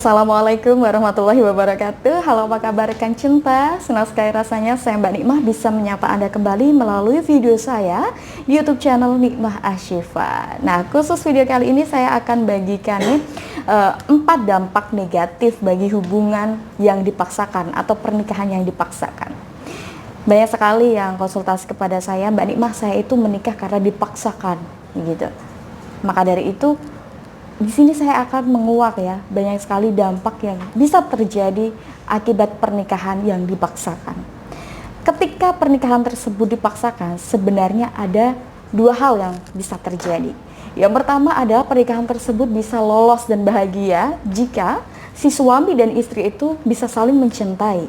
Assalamualaikum warahmatullahi wabarakatuh. Halo, apa kabar rekan cinta? Senang sekali rasanya saya Mbak Nikmah bisa menyapa Anda kembali melalui video saya di YouTube channel Nikmah Ashifa. Nah, khusus video kali ini saya akan bagikan nih 4 dampak negatif bagi hubungan yang dipaksakan atau pernikahan yang dipaksakan. Banyak sekali yang konsultasi kepada saya, Mbak Nikmah, saya itu menikah karena dipaksakan, gitu. Maka dari itu di sini saya akan menguak ya, banyak sekali dampak yang bisa terjadi akibat pernikahan yang dipaksakan. Ketika pernikahan tersebut dipaksakan, sebenarnya ada dua hal yang bisa terjadi. Yang pertama adalah pernikahan tersebut bisa lolos dan bahagia jika si suami dan istri itu bisa saling mencintai.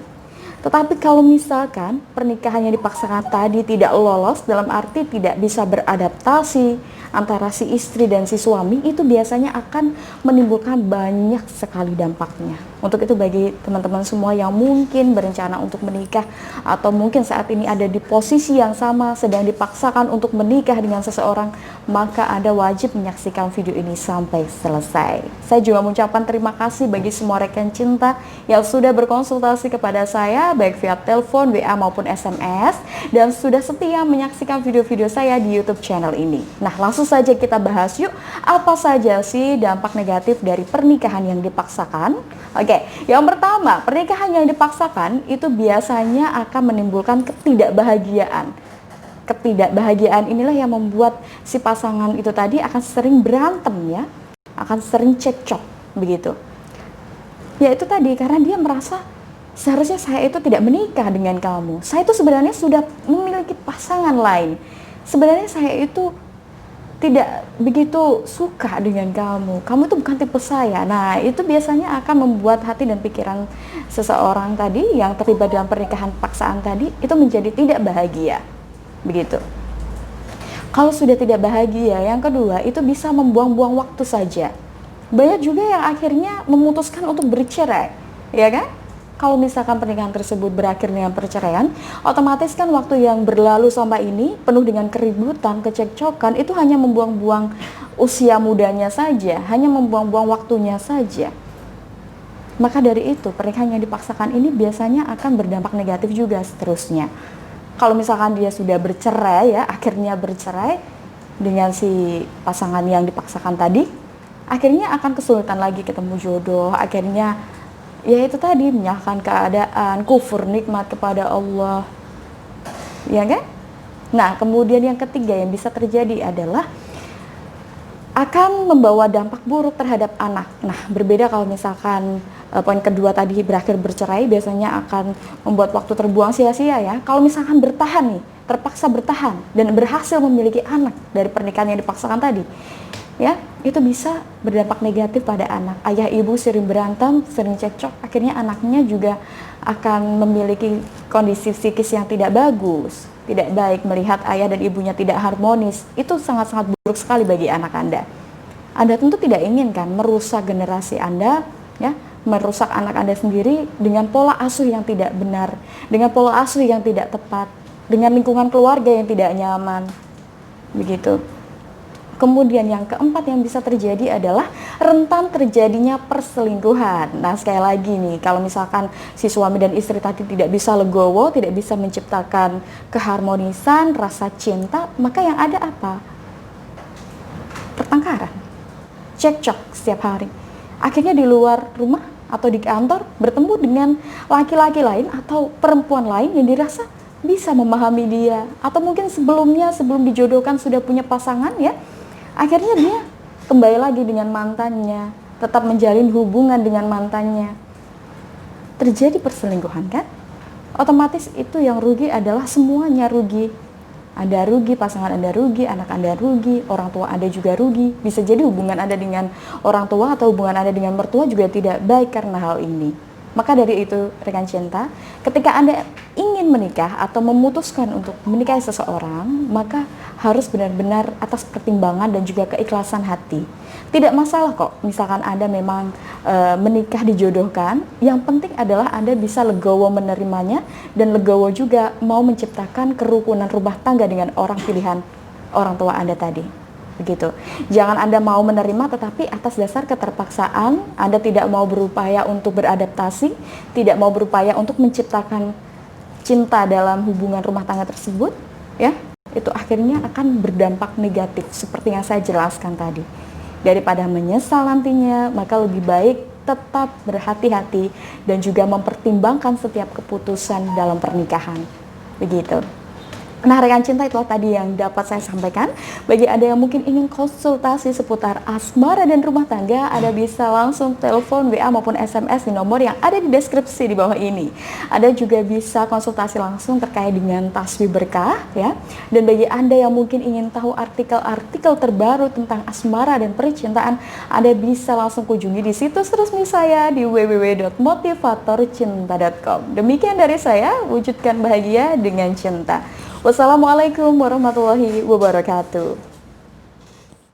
Tetapi kalau misalkan pernikahan yang dipaksakan tadi tidak lolos, dalam arti tidak bisa beradaptasi antara si istri dan si suami, itu biasanya akan menimbulkan banyak sekali dampaknya. Untuk itu bagi teman-teman semua yang mungkin berencana untuk menikah atau mungkin saat ini ada di posisi yang sama, sedang dipaksakan untuk menikah dengan seseorang, maka Anda wajib menyaksikan video ini sampai selesai. Saya juga mengucapkan terima kasih bagi semua rekan cinta yang sudah berkonsultasi kepada saya baik via telepon, WA maupun SMS, dan sudah setia menyaksikan video-video saya di YouTube channel ini. Nah, langsung saja kita bahas yuk, apa saja sih dampak negatif dari pernikahan yang dipaksakan. Oke, yang pertama, pernikahan yang dipaksakan itu biasanya akan menimbulkan ketidakbahagiaan. Ketidakbahagiaan inilah yang membuat si pasangan itu tadi akan sering berantem ya, akan sering cekcok begitu. Ya itu tadi, karena dia merasa seharusnya saya itu tidak menikah dengan kamu. Saya itu sebenarnya sudah memiliki pasangan lain. Sebenarnya saya itu tidak begitu suka dengan kamu. Kamu itu bukan tipe saya. Nah, itu biasanya akan membuat hati dan pikiran seseorang tadi yang terlibat dalam pernikahan paksaan tadi itu menjadi tidak bahagia. Begitu. Kalau sudah tidak bahagia, yang kedua itu bisa membuang-buang waktu saja. Banyak juga yang akhirnya memutuskan untuk bercerai, ya kan? Kalau misalkan pernikahan tersebut berakhir dengan perceraian, otomatis kan waktu yang berlalu sampai ini penuh dengan keributan, kecekcokan, itu hanya membuang-buang usia mudanya saja, hanya membuang-buang waktunya saja. Maka dari itu, pernikahan yang dipaksakan ini biasanya akan berdampak negatif juga seterusnya. Kalau misalkan dia sudah bercerai ya, akhirnya bercerai dengan si pasangan yang dipaksakan tadi, akhirnya akan kesulitan lagi ketemu jodoh, akhirnya ya itu tadi, menyalahkan keadaan, kufur nikmat kepada Allah, ya kan? Nah, kemudian yang ketiga yang bisa terjadi adalah akan membawa dampak buruk terhadap anak. Nah, berbeda kalau misalkan poin kedua tadi berakhir bercerai, biasanya akan membuat waktu terbuang sia-sia ya. Kalau misalkan bertahan nih, terpaksa bertahan dan berhasil memiliki anak dari pernikahan yang dipaksakan tadi, ya itu bisa berdampak negatif pada anak. Ayah ibu sering berantem, sering cekcok, akhirnya anaknya juga akan memiliki kondisi psikis yang tidak bagus, tidak baik, melihat ayah dan ibunya tidak harmonis. Itu sangat-sangat buruk sekali bagi anak Anda. Anda tentu tidak ingin kan merusak generasi Anda, ya, merusak anak Anda sendiri dengan pola asuh yang tidak benar, dengan pola asuh yang tidak tepat, dengan lingkungan keluarga yang tidak nyaman, begitu. Kemudian yang keempat yang bisa terjadi adalah rentan terjadinya perselingkuhan. Nah, sekali lagi nih, kalau misalkan si suami dan istri tadi tidak bisa legowo, tidak bisa menciptakan keharmonisan, rasa cinta, maka yang ada apa? Pertengkaran, cekcok setiap hari. Akhirnya di luar rumah atau di kantor bertemu dengan laki-laki lain atau perempuan lain yang dirasa bisa memahami dia, atau mungkin sebelumnya sebelum dijodohkan sudah punya pasangan ya. Akhirnya dia kembali lagi dengan mantannya, tetap menjalin hubungan dengan mantannya. Terjadi perselingkuhan kan? Otomatis itu yang rugi adalah semuanya rugi. Anda rugi, pasangan Anda rugi, anak Anda rugi, orang tua Anda juga rugi. Bisa jadi hubungan Anda dengan orang tua atau hubungan Anda dengan mertua juga tidak baik karena hal ini. Maka dari itu, rekan cinta, ketika Anda ingin menikah atau memutuskan untuk menikahi seseorang, maka harus benar-benar atas pertimbangan dan juga keikhlasan hati. Tidak masalah kok, misalkan Anda memang menikah dijodohkan, yang penting adalah Anda bisa legowo menerimanya dan legowo juga mau menciptakan kerukunan rumah tangga dengan orang pilihan orang tua Anda tadi. begitu. Jangan Anda mau menerima tetapi atas dasar keterpaksaan, Anda tidak mau berupaya untuk beradaptasi, tidak mau berupaya untuk menciptakan cinta dalam hubungan rumah tangga tersebut, ya, itu akhirnya akan berdampak negatif seperti yang saya jelaskan tadi. Daripada menyesal nantinya, maka lebih baik tetap berhati-hati dan juga mempertimbangkan setiap keputusan dalam pernikahan. Begitu. Nah, rekan cinta, itulah tadi yang dapat saya sampaikan. Bagi Anda yang mungkin ingin konsultasi seputar asmara dan rumah tangga, Anda bisa langsung telepon, WA maupun SMS di nomor yang ada di deskripsi di bawah ini. Anda juga bisa konsultasi langsung terkait dengan tasbih berkah, ya. Dan bagi Anda yang mungkin ingin tahu artikel-artikel terbaru tentang asmara dan percintaan, Anda bisa langsung kunjungi di situs resmi saya di www.motivatorcinta.com. Demikian dari saya, wujudkan bahagia dengan cinta. Wassalamualaikum warahmatullahi wabarakatuh.